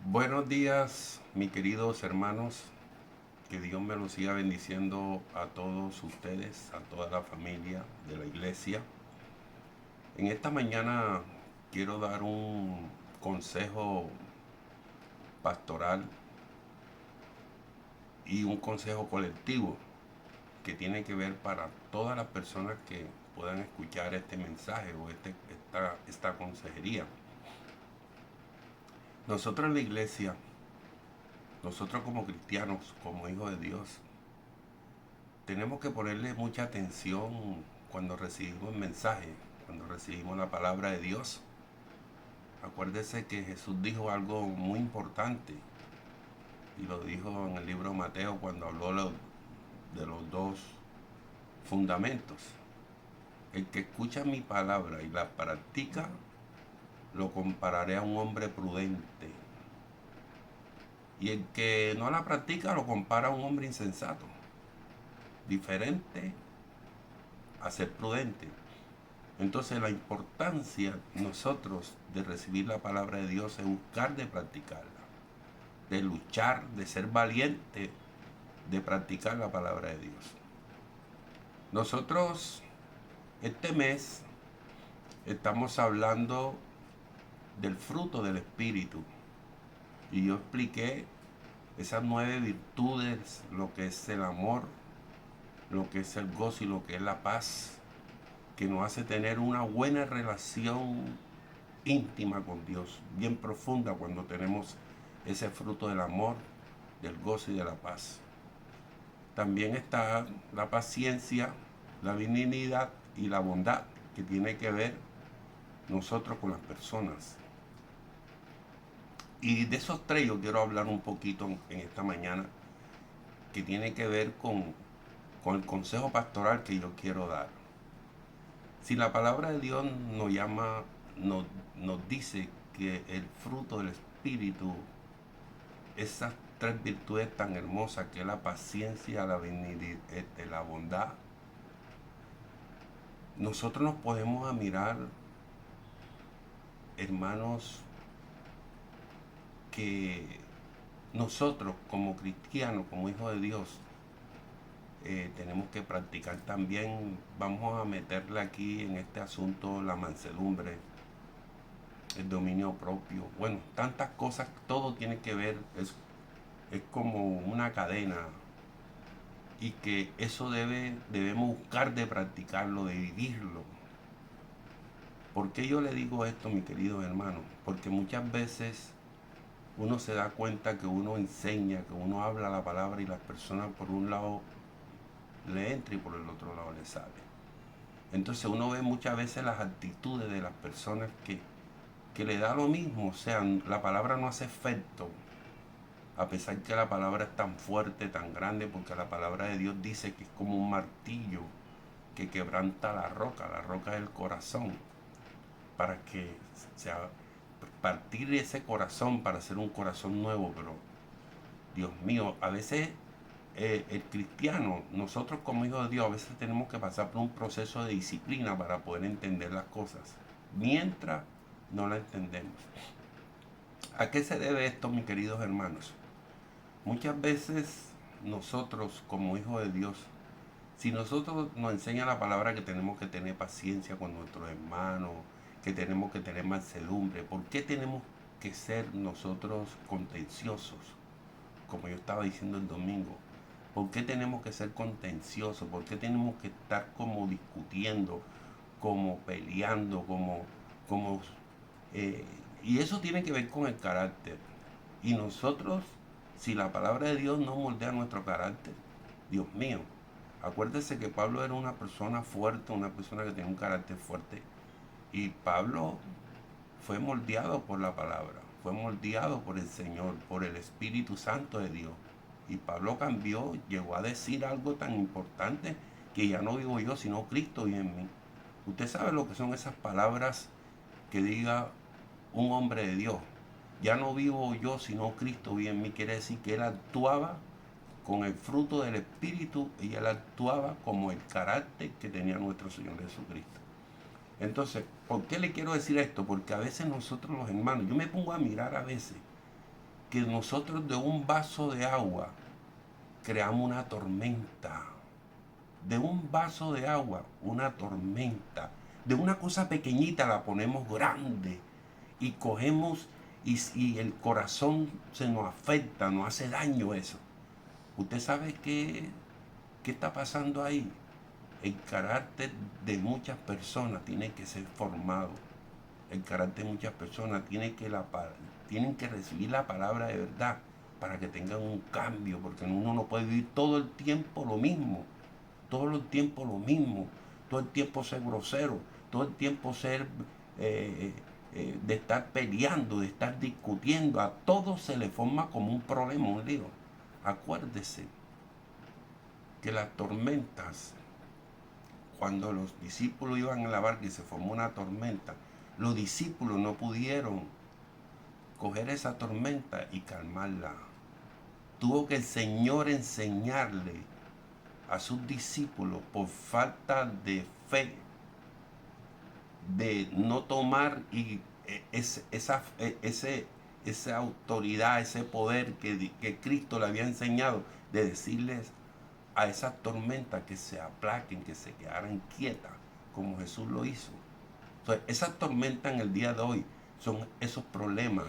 Buenos días, mis queridos hermanos. Que Dios me los siga bendiciendo a todos ustedes, a toda la familia de la iglesia. En esta mañana quiero dar un consejo pastoral y un consejo colectivo que tiene que ver para todas las personas que puedan escuchar este mensaje o esta consejería. Nosotros en la iglesia, nosotros como cristianos, como hijos de Dios, tenemos que ponerle mucha atención cuando recibimos mensajes, cuando recibimos la palabra de Dios. Acuérdese que Jesús dijo algo muy importante y lo dijo en el libro de Mateo cuando habló de los dos fundamentos. El que escucha mi palabra y la practica, lo compararé a un hombre prudente. Y el que no la practica, lo compara a un hombre insensato, diferente a ser prudente. Entonces la importancia nosotros de recibir la palabra de Dios es buscar de practicarla, de luchar, de ser valiente, de practicar la palabra de Dios. Nosotros este mes estamos hablando del fruto del Espíritu y yo expliqué esas 9 virtudes, lo que es el amor, lo que es el gozo y lo que es la paz, que nos hace tener una buena relación íntima con Dios, bien profunda cuando tenemos ese fruto del amor, del gozo y de la paz. También está la paciencia, la benignidad y la bondad, que tiene que ver nosotros con las personas. Y de esos tres yo quiero hablar un poquito en esta mañana, que tiene que ver con el consejo pastoral que yo quiero dar. Si la palabra de Dios nos llama, nos, nos dice que el fruto del Espíritu, esas tres virtudes tan hermosas que es la paciencia, la benignidad, la bondad, nosotros nos podemos mirar, hermanos, que nosotros como cristianos, como hijos de Dios, tenemos que practicar también. Vamos a meterle aquí en este asunto la mansedumbre, el dominio propio, bueno, tantas cosas, todo tiene que ver, es como una cadena, y que eso debemos buscar de practicarlo, de vivirlo. ¿Por qué yo le digo esto, mi querido hermano? Porque muchas veces uno se da cuenta que uno enseña, que uno habla la palabra y las personas por un lado le entra y por el otro lado le sale. Entonces uno ve muchas veces las actitudes de las personas que le da lo mismo, o sea, la palabra no hace efecto, a pesar que la palabra es tan fuerte, tan grande, porque la palabra de Dios dice que es como un martillo que quebranta la roca del corazón, para que sea partir de ese corazón para hacer un corazón nuevo. Pero Dios mío, a veces el cristiano, nosotros como hijos de Dios, a veces tenemos que pasar por un proceso de disciplina para poder entender las cosas, mientras no la entendemos. ¿A qué se debe esto, mis queridos hermanos? Muchas veces nosotros como hijos de Dios, si nosotros nos enseña la palabra que tenemos que tener paciencia con nuestros hermanos, que tenemos que tener mansedumbre, ¿por qué tenemos que ser nosotros contenciosos? Como yo estaba diciendo el domingo, ¿por qué tenemos que ser contenciosos? ¿Por qué tenemos que estar como discutiendo, como peleando, como eh, y eso tiene que ver con el carácter. Y nosotros, si la palabra de Dios no moldea nuestro carácter, Dios mío, acuérdese que Pablo era una persona fuerte, una persona que tenía un carácter fuerte. Y Pablo fue moldeado por la palabra, fue moldeado por el Señor, por el Espíritu Santo de Dios. Y Pablo cambió, llegó a decir algo tan importante, que ya no vivo yo, sino Cristo vive en mí. Usted sabe lo que son esas palabras que diga un hombre de Dios. Ya no vivo yo, sino Cristo vive en mí. Quiere decir que él actuaba con el fruto del Espíritu y él actuaba como el carácter que tenía nuestro Señor Jesucristo. Entonces, ¿por qué le quiero decir esto? Porque a veces nosotros los hermanos, yo me pongo a mirar a veces, que nosotros de un vaso de agua creamos una tormenta. De un vaso de agua, una tormenta. De una cosa pequeñita la ponemos grande y cogemos y el corazón se nos afecta, nos hace daño eso. ¿Usted sabe qué está pasando ahí? El carácter de muchas personas tiene que ser formado. El carácter de muchas personas tienen que recibir la palabra de verdad para que tengan un cambio, porque uno no puede vivir todo el tiempo lo mismo, todo el tiempo lo mismo, todo el tiempo ser grosero, todo el tiempo ser de estar peleando, de estar discutiendo. A todo se le forma como un problema, un lío. Acuérdese que las tormentas, cuando los discípulos iban en la barca y se formó una tormenta, los discípulos no pudieron coger esa tormenta y calmarla. Tuvo que el Señor enseñarle a sus discípulos, por falta de fe, de no tomar esa autoridad, ese poder que Cristo le había enseñado, de decirles a esas tormentas que se aplaquen, que se quedaran quietas, como Jesús lo hizo. Entonces, esas tormentas en el día de hoy son esos problemas,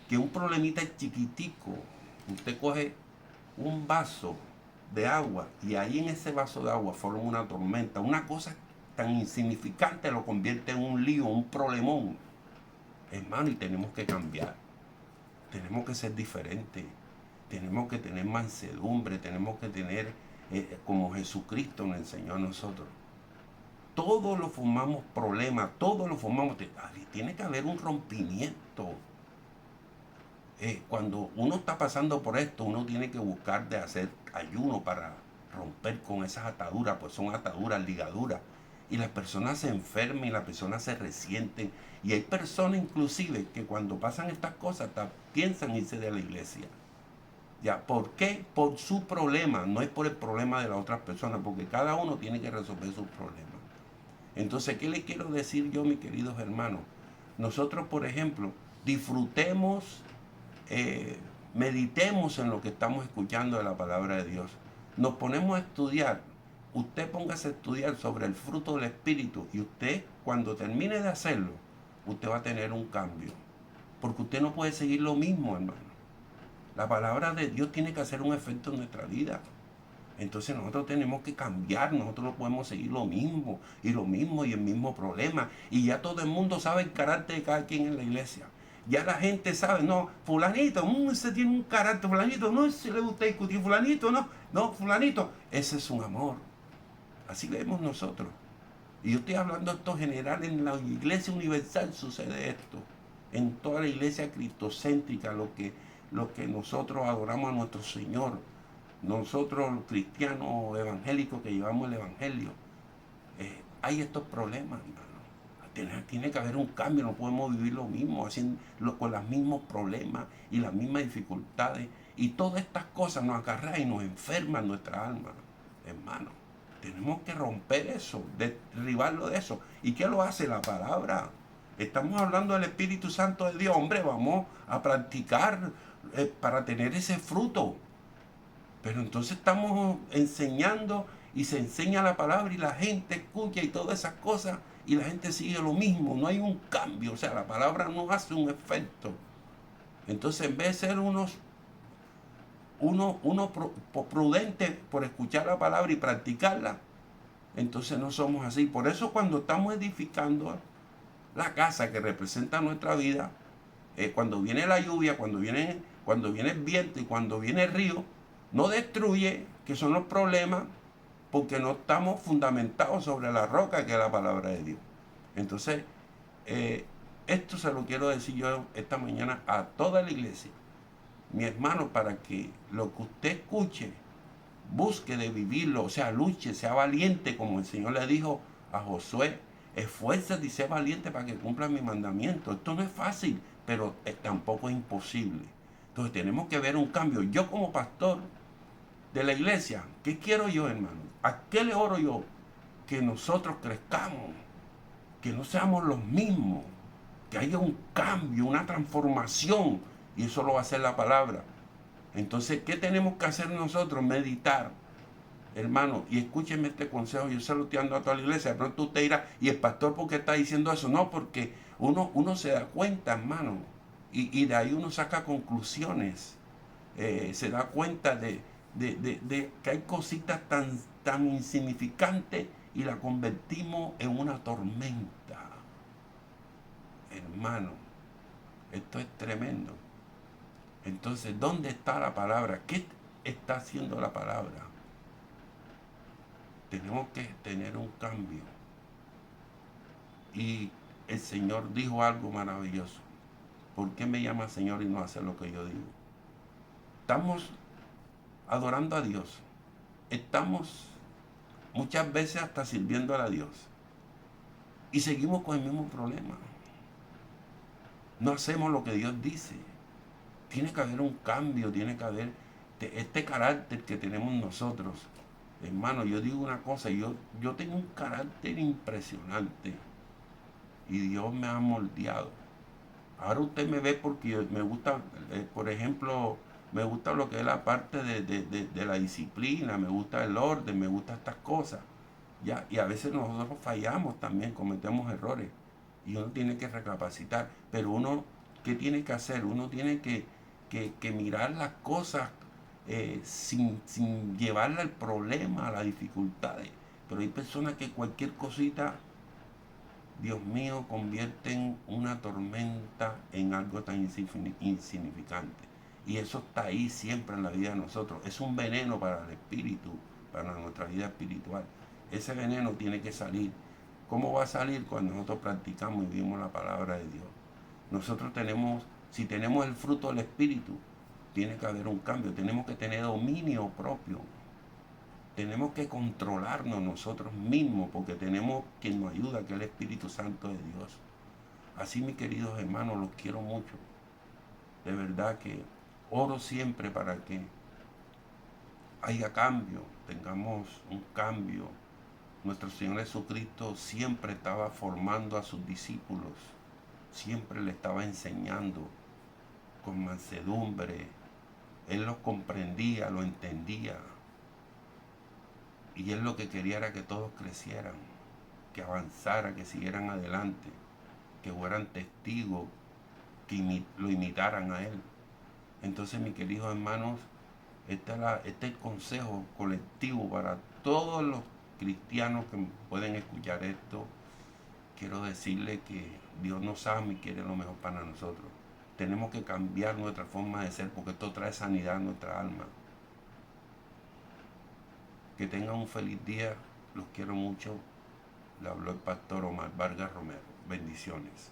que un problemita chiquitico, usted coge un vaso de agua y ahí en ese vaso de agua forma una tormenta, una cosa tan insignificante lo convierte en un lío, un problemón. Hermano, y tenemos que cambiar, tenemos que ser diferentes, tenemos que tener mansedumbre, tenemos que tener como Jesucristo nos enseñó a nosotros. Todos lo formamos problemas, todos lo formamos. Tiene que haber un rompimiento. Cuando uno está pasando por esto, uno tiene que buscar de hacer ayuno para romper con esas ataduras, pues son ataduras, ligaduras. Y las personas se enferman y las personas se resienten. Y hay personas inclusive que cuando pasan estas cosas piensan irse de la iglesia. ¿Ya? ¿Por qué? Por su problema, no es por el problema de las otras personas, porque cada uno tiene que resolver sus problemas. Entonces, ¿qué le quiero decir yo, mis queridos hermanos? Nosotros, por ejemplo, disfrutemos, meditemos en lo que estamos escuchando de la palabra de Dios. Nos ponemos a estudiar. Usted póngase a estudiar sobre el fruto del Espíritu y usted, cuando termine de hacerlo, usted va a tener un cambio. Porque usted no puede seguir lo mismo, hermano. La palabra de Dios tiene que hacer un efecto en nuestra vida. Entonces nosotros tenemos que cambiar, nosotros no podemos seguir lo mismo y el mismo problema. Y ya todo el mundo sabe el carácter de cada quien en la iglesia. Ya la gente sabe, no, fulanito, ese tiene un carácter, fulanito, no se le gusta discutir, fulanito, no, fulanito, ese es un amor. Así leemos nosotros. Y yo estoy hablando de esto general, en la iglesia universal sucede esto. En toda la iglesia cristocéntrica, lo que nosotros adoramos a nuestro Señor. Nosotros los cristianos evangélicos que llevamos el evangelio, hay estos problemas, hermano. Tiene que haber un cambio, no podemos vivir lo mismo, con los mismos problemas y las mismas dificultades. Y todas estas cosas nos acarrean y nos enferman nuestra alma, hermano. Tenemos que romper eso, derribarlo de eso. ¿Y qué lo hace la palabra? Estamos hablando del Espíritu Santo de Dios. Hombre, vamos a practicar para tener ese fruto. Pero entonces estamos enseñando y se enseña la palabra y la gente escucha y todas esas cosas y la gente sigue lo mismo, no hay un cambio, o sea, la palabra no hace un efecto. Entonces, en vez de ser uno prudente por escuchar la palabra y practicarla, entonces no somos así. Por eso cuando estamos edificando la casa que representa nuestra vida, cuando viene la lluvia, cuando viene el viento y cuando viene el río, no destruye, que son los problemas, porque no estamos fundamentados sobre la roca que es la palabra de Dios. Entonces, esto se lo quiero decir yo esta mañana a toda la iglesia. Mi hermano, para que lo que usted escuche, busque de vivirlo, o sea, luche, sea valiente, como el Señor le dijo a Josué, esfuérzate y sé valiente para que cumpla mi mandamiento. Esto no es fácil, pero tampoco es imposible. Entonces tenemos que ver un cambio. Yo como pastor de la iglesia, ¿qué quiero yo, hermano? ¿A qué le oro yo? Que nosotros crezcamos, que no seamos los mismos, que haya un cambio, una transformación, Y eso lo va a hacer la palabra. Entonces, ¿qué tenemos que hacer nosotros? Meditar, hermano. Y escúcheme este consejo, yo se lo estoy dando a toda la iglesia. De pronto usted dirá, ¿y el pastor por qué está diciendo eso? No, porque uno se da cuenta, hermano. Y de ahí uno saca conclusiones. Se da cuenta de que hay cositas tan insignificantes y la convertimos en una tormenta. Hermano, esto es tremendo. Entonces, ¿dónde está la palabra? ¿Qué está haciendo la palabra? Tenemos que tener un cambio. Y el Señor dijo algo maravilloso. ¿Por qué me llama Señor y no hace lo que yo digo? Estamos adorando a Dios. Estamos muchas veces hasta sirviendo a Dios. Y seguimos con el mismo problema. No hacemos lo que Dios dice. Tiene que haber un cambio, tiene que haber este carácter que tenemos nosotros. Hermano, yo digo una cosa, yo tengo un carácter impresionante y Dios me ha moldeado. Ahora usted me ve porque me gusta, por ejemplo, me gusta lo que es la parte de la disciplina, me gusta el orden, me gusta estas cosas. ¿Ya? Y a veces nosotros fallamos también, cometemos errores y uno tiene que recapacitar. Pero uno, ¿qué tiene que hacer? Uno tiene que mirar las cosas sin llevarle al problema, a las dificultades. Pero hay personas que cualquier cosita, Dios mío, convierten una tormenta en algo tan insignificante. Y eso está ahí siempre en la vida de nosotros. Es un veneno para el espíritu, para nuestra vida espiritual. Ese veneno tiene que salir. ¿Cómo va a salir? Cuando nosotros practicamos y vivimos la palabra de Dios. Nosotros tenemos, si tenemos el fruto del espíritu, tiene que haber un cambio. Tenemos que tener dominio propio. Tenemos que controlarnos nosotros mismos porque tenemos quien nos ayuda, que es el Espíritu Santo de Dios. Así, mis queridos hermanos, los quiero mucho. De verdad que oro siempre para que haya cambio, tengamos un cambio. Nuestro Señor Jesucristo siempre estaba formando a sus discípulos, siempre le estaba enseñando con mansedumbre. Él los comprendía, lo entendía. Y Él lo que quería era que todos crecieran, que avanzaran, que siguieran adelante, que fueran testigos, que lo imitaran a Él. Entonces, mis queridos hermanos, este es el consejo colectivo para todos los cristianos que pueden escuchar esto. Quiero decirles que Dios nos ama y quiere lo mejor para nosotros. Tenemos que cambiar nuestra forma de ser porque esto trae sanidad a nuestra alma. Que tengan un feliz día. Los quiero mucho. Le habló el pastor Omar Vargas Romero. Bendiciones.